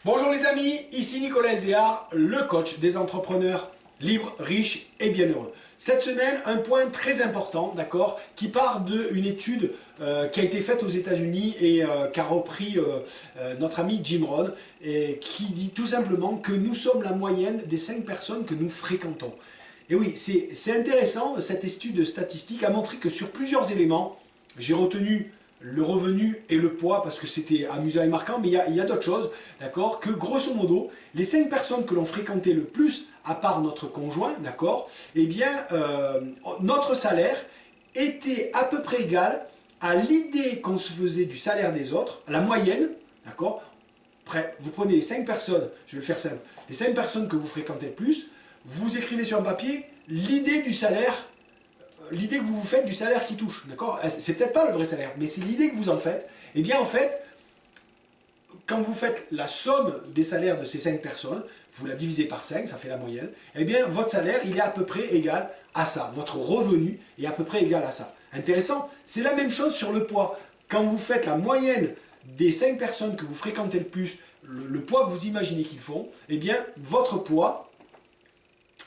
Bonjour les amis, ici Nicolas Elzéar, le coach des entrepreneurs libres, riches et bienheureux. Cette semaine, un point très important, d'accord, qui part d'une étude qui a été faite aux États-Unis et qu'a repris notre ami Jim Rohn, et qui dit tout simplement que nous sommes la moyenne des 5 personnes que nous fréquentons. Et oui, c'est intéressant, cette étude statistique a montré que sur plusieurs éléments, j'ai retenu le revenu et le poids parce que c'était amusant et marquant, mais il y a d'autres choses, d'accord, que grosso modo, les 5 personnes que l'on fréquentait le plus, à part notre conjoint, d'accord, eh bien, notre salaire était à peu près égal à l'idée qu'on se faisait du salaire des autres, la moyenne, d'accord. Après, vous prenez les 5 personnes, je vais le faire simple, les 5 personnes que vous fréquentez le plus, vous écrivez sur un papier l'idée du salaire, l'idée que vous vous faites du salaire qui touche, d'accord? C'est peut-être pas le vrai salaire, mais c'est l'idée que vous en faites. Et bien en fait, quand vous faites la somme des salaires de ces 5 personnes, vous la divisez par 5, ça fait la moyenne, et bien votre salaire, il est à peu près égal à ça. Votre revenu est à peu près égal à ça. Intéressant? C'est la même chose sur le poids. Quand vous faites la moyenne des 5 personnes que vous fréquentez le plus, le poids que vous imaginez qu'ils font, et bien votre poids,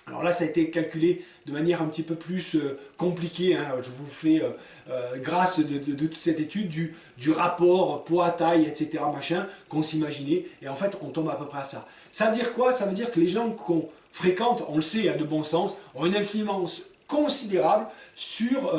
alors là, ça a été calculé de manière un petit peu plus compliquée. Hein. Je vous fais, grâce de toute cette étude, du rapport poids-taille, etc., machin, qu'on s'imaginait. Et en fait, on tombe à peu près à ça. Ça veut dire quoi? Ça veut dire que les gens qu'on fréquente, on le sait, hein, de bon sens, ont une influence considérable sur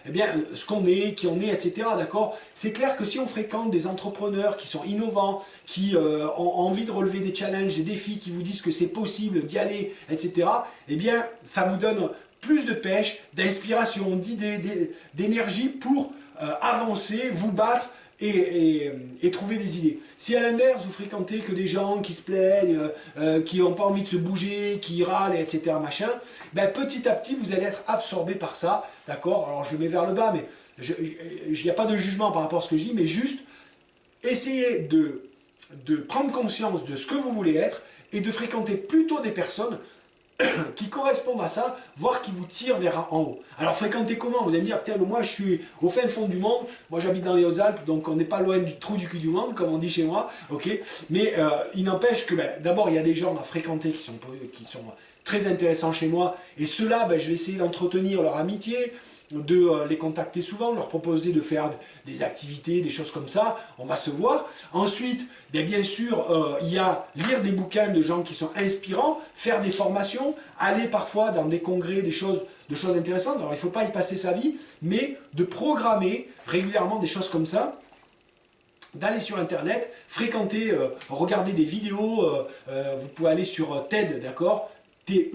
eh bien, ce qu'on est, qui on est, etc. D'accord? C'est clair que si on fréquente des entrepreneurs qui sont innovants, qui ont envie de relever des challenges, des défis, qui vous disent que c'est possible d'y aller, etc., eh bien, ça vous donne plus de pêche, d'inspiration, d'idées, d'énergie pour avancer, vous battre, et trouver des idées. Si à l'inverse vous fréquentez que des gens qui se plaignent, qui n'ont pas envie de se bouger, qui râlent, etc., machin, ben petit à petit vous allez être absorbé par ça, d'accord? Alors je mets vers le bas, mais il n'y a pas de jugement par rapport à ce que je dis, mais juste essayez de prendre conscience de ce que vous voulez être et de fréquenter plutôt des personnes qui correspondent à ça, voire qui vous tirent vers en haut. Alors fréquenter comment? Vous allez me dire, putain, mais moi je suis au fin fond du monde, moi j'habite dans les Hautes-Alpes, donc on n'est pas loin du trou du cul du monde, comme on dit chez moi, ok. Mais il n'empêche que, ben, d'abord il y a des gens à fréquenter qui sont très intéressants chez moi, et ceux-là, ben, je vais essayer d'entretenir leur amitié, de les contacter souvent, de leur proposer de faire des activités, des choses comme ça, on va se voir. Ensuite, bien sûr, il y a lire des bouquins de gens qui sont inspirants, faire des formations, aller parfois dans des congrès, de choses intéressantes. Alors il ne faut pas y passer sa vie, mais de programmer régulièrement des choses comme ça, d'aller sur internet, fréquenter, regarder des vidéos, vous pouvez aller sur TED, d'accord, TED,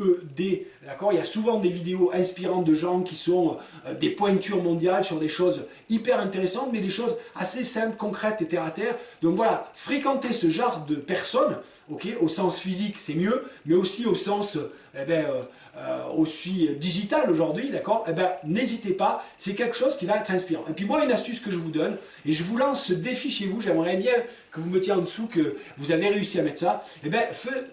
d'accord. Il y a souvent des vidéos inspirantes de gens qui sont des pointures mondiales sur des choses hyper intéressantes, mais des choses assez simples, concrètes et terre à terre. Donc voilà, fréquenter ce genre de personnes, ok, au sens physique c'est mieux, mais aussi au sens aussi digital aujourd'hui, d'accord. N'hésitez pas, c'est quelque chose qui va être inspirant. Et puis moi, une astuce que je vous donne, et je vous lance ce défi chez vous, j'aimerais bien que vous mettiez en dessous que vous avez réussi à mettre ça,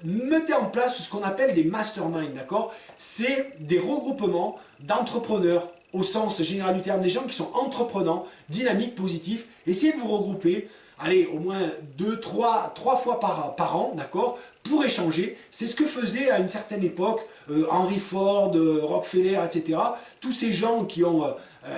mettez en place ce qu'on appelle des masterminds, d'accord. C'est des regroupements d'entrepreneurs au sens général du terme, des gens qui sont entreprenants, dynamiques, positifs. Essayez de vous regrouper, allez, au moins 3 fois par an, d'accord, pour échanger. C'est ce que faisaient à une certaine époque Henry Ford, Rockefeller, etc. Tous ces gens qui ont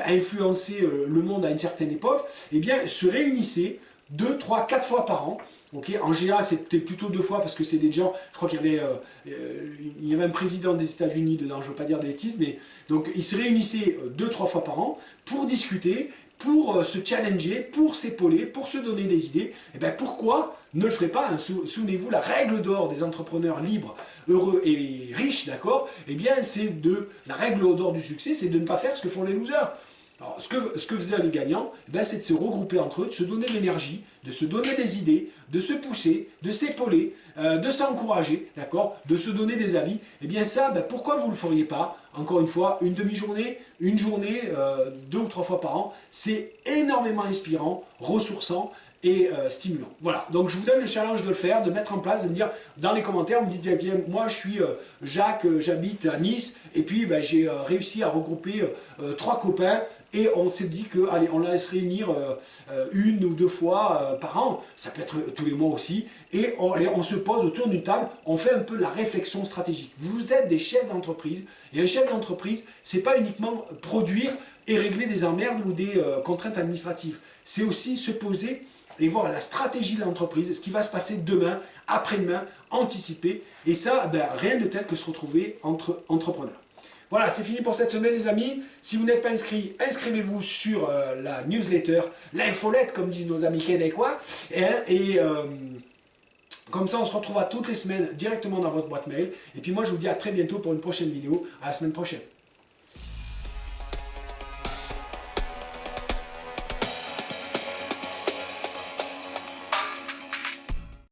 influencé le monde à une certaine époque, eh bien, se réunissaient 2, 3, 4 fois par an. Okay. En général, c'était plutôt 2 fois parce que c'était des gens, je crois qu'il y avait un président des États-Unis dedans, je ne veux pas dire de bêtises, mais donc ils se réunissaient 2, 3 fois par an pour discuter, pour se challenger, pour s'épauler, pour se donner des idées. Et bien pourquoi ne le ferez pas, hein? Souvenez-vous, la règle d'or des entrepreneurs libres, heureux et riches, d'accord. Eh bien, la règle d'or du succès, c'est de ne pas faire ce que font les losers. Alors, ce que faisaient les gagnants, c'est de se regrouper entre eux, de se donner de l'énergie, de se donner des idées, de se pousser, de s'épauler, de s'encourager, d'accord, de se donner des avis. Et bien ça, pourquoi vous ne le feriez pas encore une fois, une demi-journée, une journée, 2 ou 3 fois par an. C'est énormément inspirant, ressourçant et stimulant. Voilà, donc je vous donne le challenge de le faire, de mettre en place, de me dire dans les commentaires, vous me dites bien, moi je suis Jacques, j'habite à Nice, et puis ben, j'ai réussi à regrouper 3 copains, et on s'est dit que allez, on laisse réunir 1 ou 2 fois par an, ça peut être tous les mois aussi, et on se pose autour d'une table, on fait un peu la réflexion stratégique. Vous êtes des chefs d'entreprise, et un chef d'entreprise, c'est pas uniquement produire et régler des emmerdes ou des contraintes administratives, c'est aussi se poser et voir la stratégie de l'entreprise, ce qui va se passer demain, après-demain, anticiper. Et ça, ben, rien de tel que se retrouver entre entrepreneurs. Voilà, c'est fini pour cette semaine les amis. Si vous n'êtes pas inscrit, inscrivez-vous sur la newsletter, l'infolette comme disent nos amis québécois. Comme ça, on se retrouvera toutes les semaines directement dans votre boîte mail. Et puis moi, je vous dis à très bientôt pour une prochaine vidéo. À la semaine prochaine.